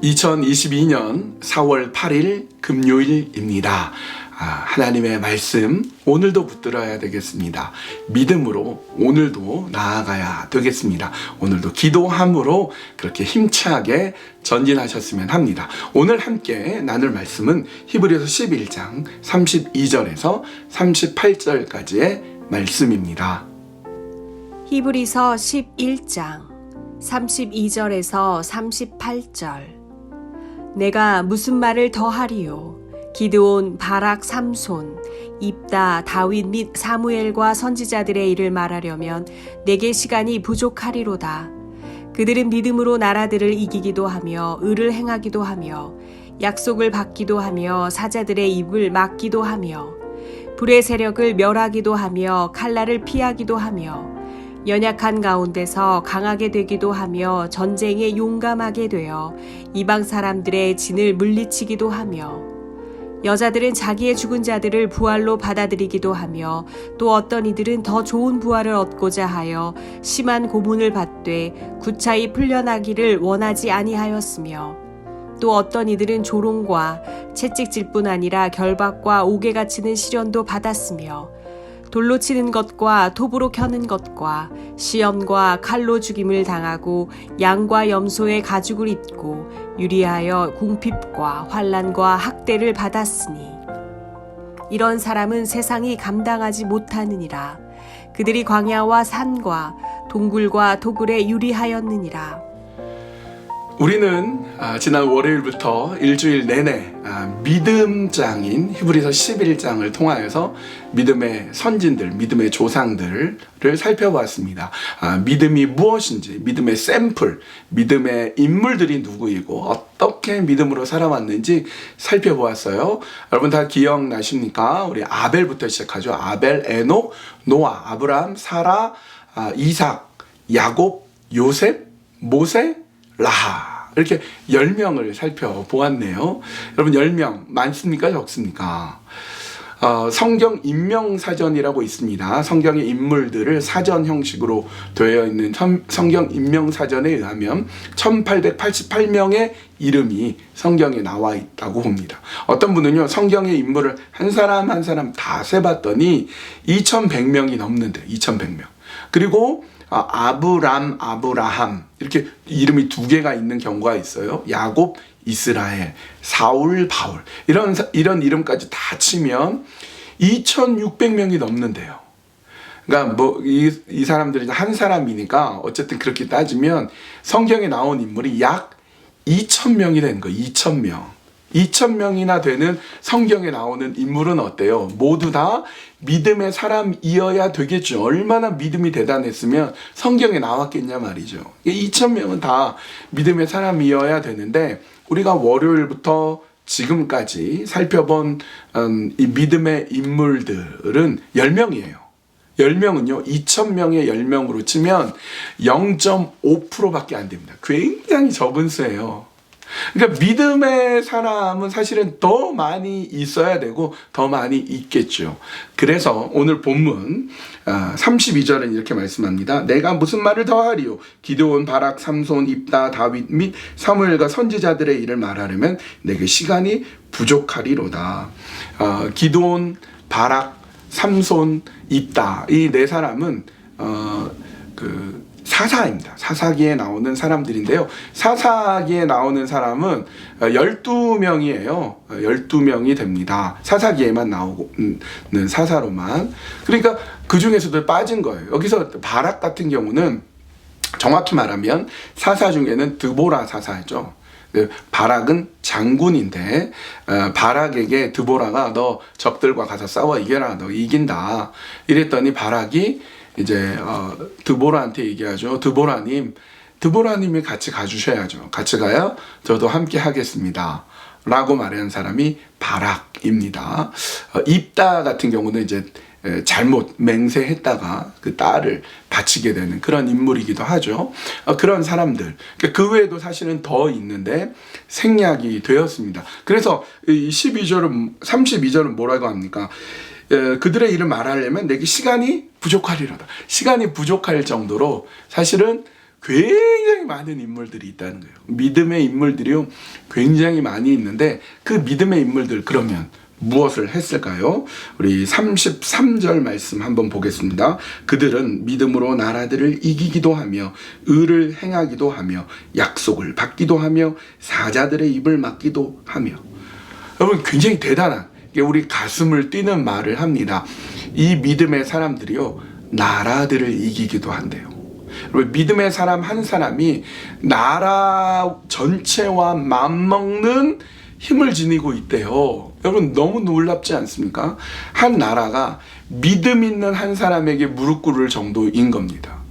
(2022년 4월 8일) 금요일입니다. 하나님의 말씀 오늘도 붙들어야 되겠습니다. 믿음으로 오늘도 나아가야 되겠습니다. 오늘도 기도함으로 그렇게 힘차게 전진하셨으면 합니다. 오늘 함께 나눌 말씀은 히브리서 11장 32절에서 38절까지의 말씀입니다. 히브리서 11장 32절에서 38절. 내가 무슨 말을 더하리요? 기드온, 바락, 삼손, 입다, 다윗 및 사무엘과 선지자들의 일을 말하려면 내게 시간이 부족하리로다. 그들은 믿음으로 나라들을 이기기도 하며 의를 행하기도 하며 약속을 받기도 하며 사자들의 입을 막기도 하며 불의 세력을 멸하기도 하며 칼날을 피하기도 하며 연약한 가운데서 강하게 되기도 하며 전쟁에 용감하게 되어 이방 사람들의 진을 물리치기도 하며 여자들은 자기의 죽은 자들을 부활로 받아들이기도 하며 또 어떤 이들은 더 좋은 부활을 얻고자 하여 심한 고문을 받되 구차히 풀려나기를 원하지 아니하였으며 또 어떤 이들은 조롱과 채찍질 뿐 아니라 결박과 옥에가 치는 시련도 받았으며 돌로 치는 것과 톱으로 켜는 것과 시험과 칼로 죽임을 당하고 양과 염소의 가죽을 입고 유리하여 궁핍과 환난과 학대를 받았으니 이런 사람은 세상이 감당하지 못하느니라. 그들이 광야와 산과 동굴과 도굴에 유리하였느니라. 우리는 지난 월요일부터 일주일 내내 믿음장인 히브리서 11장을 통하여서 믿음의 선진들, 믿음의 조상들을 살펴보았습니다. 믿음이 무엇인지, 믿음의 샘플, 믿음의 인물들이 누구이고 어떻게 믿음으로 살아왔는지 살펴보았어요. 여러분 다 기억나십니까? 우리 아벨부터 시작하죠. 아벨, 에녹, 노아, 아브라함, 사라, 이삭, 야곱, 요셉, 모세, 라하, 이렇게 10명을 살펴보았네요. 여러분 10명 많습니까? 적습니까? 성경 인명사전이라고 있습니다. 성경의 인물들을 사전 형식으로 되어 있는 성경 인명사전에 의하면 1888명의 이름이 성경에 나와 있다고 봅니다. 어떤 분은요, 성경의 인물을 한 사람 한 사람 다 세봤더니 2100명이 넘는데, 2100명. 그리고 아브라함 이렇게 이름이 2개가 있는 경우가 있어요. 야곱, 이스라엘, 사울, 바울 이런 이름까지 다 치면 2600명이 넘는데요. 그러니까 이 사람들이 한 사람이니까 어쨌든 그렇게 따지면 성경에 나온 인물이 약 2000명이 되는 거예요. 2000명. 2000명이나 되는 성경에 나오는 인물은 어때요? 모두 다 믿음의 사람이어야 되겠죠. 얼마나 믿음이 대단했으면 성경에 나왔겠냐 말이죠. 2000명은 다 믿음의 사람이어야 되는데 우리가 월요일부터 지금까지 살펴본 이 믿음의 인물들은 10명이에요. 10명은요, 2000명의 10명으로 치면 0.5%밖에 안 됩니다. 굉장히 적은 수예요. 그러니까 믿음의 사람은 사실은 더 많이 있어야 되고 더 많이 있겠죠. 그래서 오늘 본문 32절은 이렇게 말씀합니다. 내가 무슨 말을 더하리요? 기드온, 바락, 삼손, 입다, 다윗 및 사무엘과 선지자들의 일을 말하려면 내게 시간이 부족하리로다. 기드온, 바락, 삼손, 입다 이 네 사람은 사사입니다. 사사기에 나오는 사람들인데요. 사사기에 나오는 사람은 12명이에요. 12명이 됩니다. 사사기에만 나오는 사사로만. 그러니까 그 중에서도 빠진 거예요. 여기서 바락 같은 경우는 정확히 말하면 사사 중에는 드보라 사사죠. 바락은 장군인데 바락에게 드보라가 너 적들과 가서 싸워 이겨라. 너 이긴다. 이랬더니 바락이 이제 드보라한테 얘기하죠. 드보라님이 같이 가주셔야죠. 같이 가야 저도 함께 하겠습니다. 라고 말하는 사람이 바락입니다. 입다 같은 경우는 이제 잘못 맹세했다가 그 딸을 바치게 되는 그런 인물이기도 하죠. 그런 사람들. 그 외에도 사실은 더 있는데 생략이 되었습니다. 그래서 이 32절은 뭐라고 합니까? 그들의 일을 말하려면 내게 시간이 부족하리로다. 시간이 부족할 정도로 사실은 굉장히 많은 인물들이 있다는 거예요. 믿음의 인물들이요, 굉장히 많이 있는데 그 믿음의 인물들 그러면 무엇을 했을까요? 우리 33절 말씀 한번 보겠습니다. 그들은 믿음으로 나라들을 이기기도 하며 의를 행하기도 하며 약속을 받기도 하며 사자들의 입을 막기도 하며. 여러분, 굉장히 대단한, 우리 가슴을 뛰는 말을 합니다. 이 믿음의 사람들이요, 나라들을 이기기도 한대요. 여러분, 믿음의 사람 한 사람이 나라 전체와 맞먹는 힘을 지니고 있대요. 여러분, 너무 놀랍지 않습니까? 한 나라가 믿음 있는 한 사람에게 무릎 꿇을 정도인 겁니다.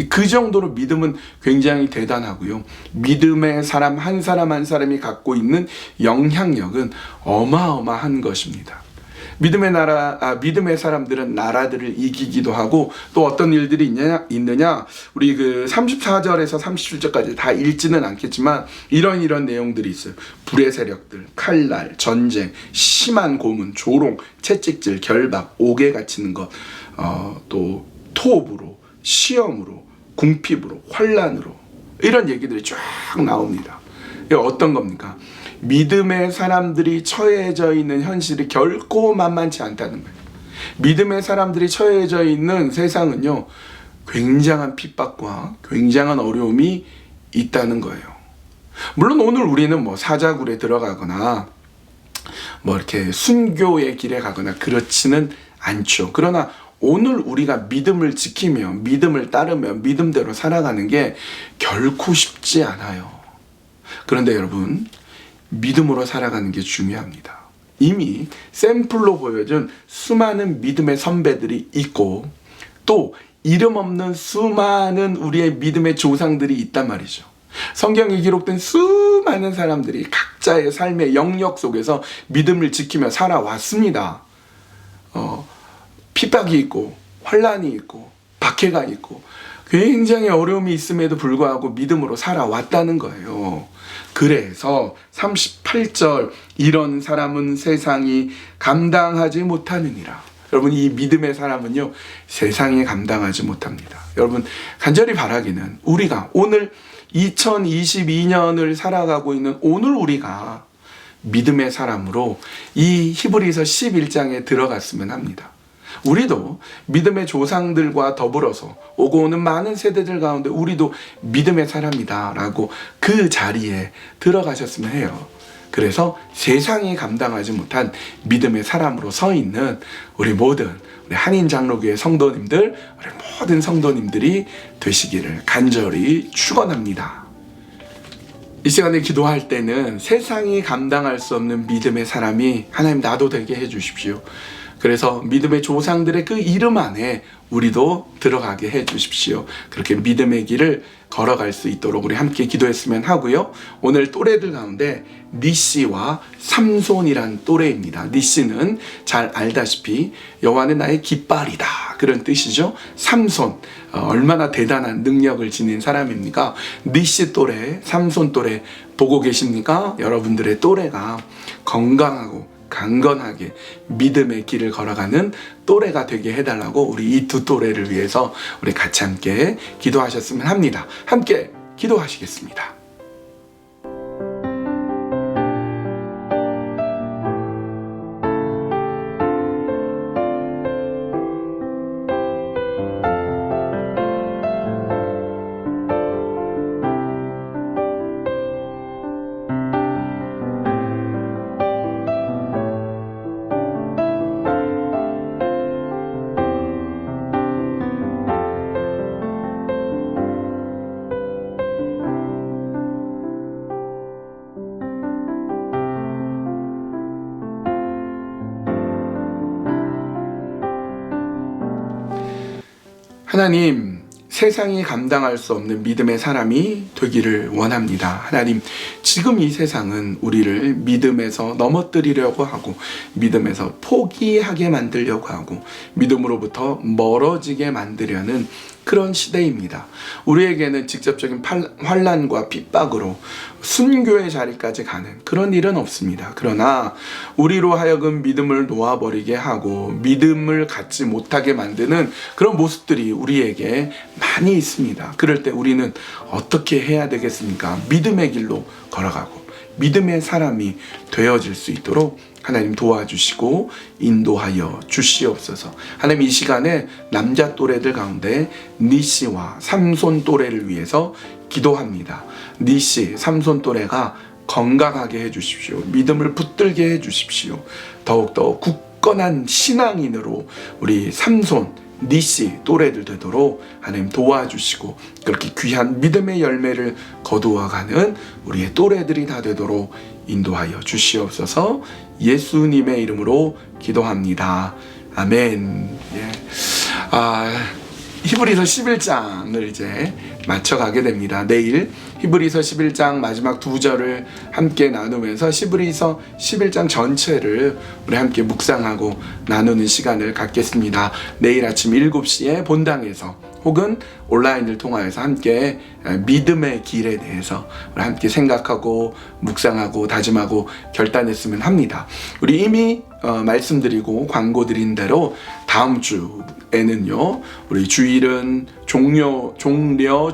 그 정도로 믿음은 굉장히 대단하고요. 믿음의 사람 한 사람이 갖고 있는 영향력은 어마어마한 것입니다. 믿음의 사람들은 나라들을 이기기도 하고, 또 어떤 일들이 있느냐? 우리 그 34절에서 37절까지 다 읽지는 않겠지만 이런 내용들이 있어요. 불의 세력들, 칼날, 전쟁, 심한 고문, 조롱, 채찍질, 결박, 옥에 갇히는 것, 또 토업으로, 시험으로, 궁핍으로, 환난으로, 이런 얘기들이 쫙 나옵니다. 이게 어떤 겁니까? 믿음의 사람들이 처해져 있는 현실이 결코 만만치 않다는 거예요. 믿음의 사람들이 처해져 있는 세상은요, 굉장한 핍박과 굉장한 어려움이 있다는 거예요. 물론 오늘 우리는 뭐 사자굴에 들어가거나 뭐 이렇게 순교의 길에 가거나 그렇지는 않죠. 그러나 오늘 우리가 믿음을 지키며 믿음을 따르며 믿음대로 살아가는 게 결코 쉽지 않아요. 그런데 여러분, 믿음으로 살아가는 게 중요합니다. 이미 샘플로 보여준 수많은 믿음의 선배들이 있고, 또 이름 없는 수많은 우리의 믿음의 조상들이 있단 말이죠. 성경에 기록된 수많은 사람들이 각자의 삶의 영역 속에서 믿음을 지키며 살아왔습니다. 핍박이 있고 환난이 있고 박해가 있고 굉장히 어려움이 있음에도 불구하고 믿음으로 살아왔다는 거예요. 그래서 38절, 이런 사람은 세상이 감당하지 못하느니라. 여러분, 이 믿음의 사람은요, 세상이 감당하지 못합니다. 여러분, 간절히 바라기는 우리가 오늘 2022년을 살아가고 있는 오늘 우리가 믿음의 사람으로 이 히브리서 11장에 들어갔으면 합니다. 우리도 믿음의 조상들과 더불어서 오고 오는 많은 세대들 가운데 우리도 믿음의 사람이다 라고 그 자리에 들어가셨으면 해요. 그래서 세상이 감당하지 못한 믿음의 사람으로 서 있는 우리 모든 우리 한인장로교회 성도님들, 우리 모든 성도님들이 되시기를 간절히 축원합니다. 이 시간에 기도할 때는 세상이 감당할 수 없는 믿음의 사람이 하나님 나도 되게 해주십시오. 그래서 믿음의 조상들의 그 이름 안에 우리도 들어가게 해주십시오. 그렇게 믿음의 길을 걸어갈 수 있도록 우리 함께 기도했으면 하고요. 오늘 또래들 가운데 니시와 삼손이란 또래입니다. 니시는 잘 알다시피 여호와는 나의 깃발이다, 그런 뜻이죠. 삼손, 얼마나 대단한 능력을 지닌 사람입니까? 니시 또래, 삼손 또래 보고 계십니까? 여러분들의 또래가 건강하고 강건하게 믿음의 길을 걸어가는 또래가 되게 해달라고 우리 이 두 또래를 위해서 우리 같이 함께 기도하셨으면 합니다. 함께 기도하시겠습니다. 하나님, 세상이 감당할 수 없는 믿음의 사람이 되기를 원합니다. 하나님, 지금 이 세상은 우리를 믿음에서 넘어뜨리려고 하고 믿음에서 포기하게 만들려고 하고 믿음으로부터 멀어지게 만들려는 그런 시대입니다. 우리에게는 직접적인 환난과 핍박으로 순교의 자리까지 가는 그런 일은 없습니다. 그러나 우리로 하여금 믿음을 놓아버리게 하고 믿음을 갖지 못하게 만드는 그런 모습들이 우리에게 많이 있습니다. 그럴 때 우리는 어떻게 해야 되겠습니까? 믿음의 길로 걸어가고 믿음의 사람이 되어질 수 있도록 하나님 도와주시고 인도하여 주시옵소서. 하나님 이 시간에 남자 또래들 가운데 니시와 삼손 또래를 위해서 기도합니다. 니시, 삼손 또래가 건강하게 해주십시오. 믿음을 붙들게 해주십시오. 더욱더 굳건한 신앙인으로 우리 삼손, 니시 또래들 되도록 하나님 도와주시고 그렇게 귀한 믿음의 열매를 거두어가는 우리의 또래들이 다 되도록 인도하여 주시옵소서. 예수님의 이름으로 기도합니다. 아멘. 예. 히브리서 11장을 이제 마쳐가게 됩니다. 내일 히브리서 11장 마지막 두 절을 함께 나누면서 히브리서 11장 전체를 우리 함께 묵상하고 나누는 시간을 갖겠습니다. 내일 아침 7시에 본당에서 혹은 온라인을 통하여서 함께 믿음의 길에 대해서 우리 함께 생각하고 묵상하고 다짐하고 결단했으면 합니다. 우리 이미 말씀드리고 광고드린 대로 다음 주에는요 우리 주일은 종려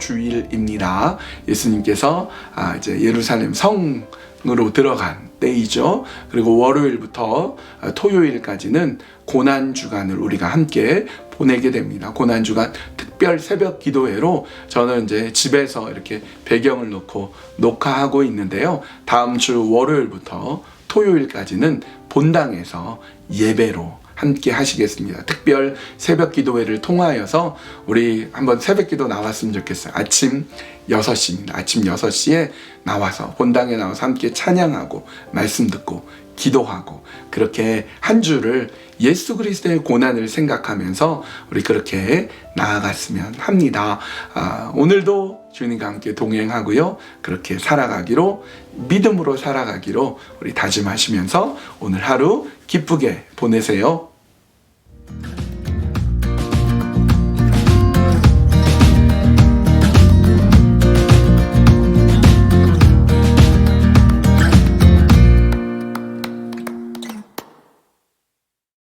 주일입니다. 예수님께서 이제 예루살렘 성으로 들어간 때이죠. 그리고 월요일부터 토요일까지는 고난 주간을 우리가 함께 보내게 됩니다. 고난 주간 특별 새벽 기도회로 저는 이제 집에서 이렇게 배경을 놓고 녹화하고 있는데요. 다음 주 월요일부터 토요일까지는 본당에서 예배로 함께 하시겠습니다. 특별 새벽 기도회를 통하여서 우리 한번 새벽 기도 나왔으면 좋겠어요. 아침 6시입니다. 아침 6시에 나와서 본당에 나와서 함께 찬양하고 말씀 듣고 기도하고 그렇게 한 주를 예수 그리스도의 고난을 생각하면서 우리 그렇게 나아갔으면 합니다. 오늘도 주님과 함께 동행하고요. 그렇게 살아가기로 믿음으로 살아가기로 우리 다짐하시면서 오늘 하루 기쁘게 보내세요.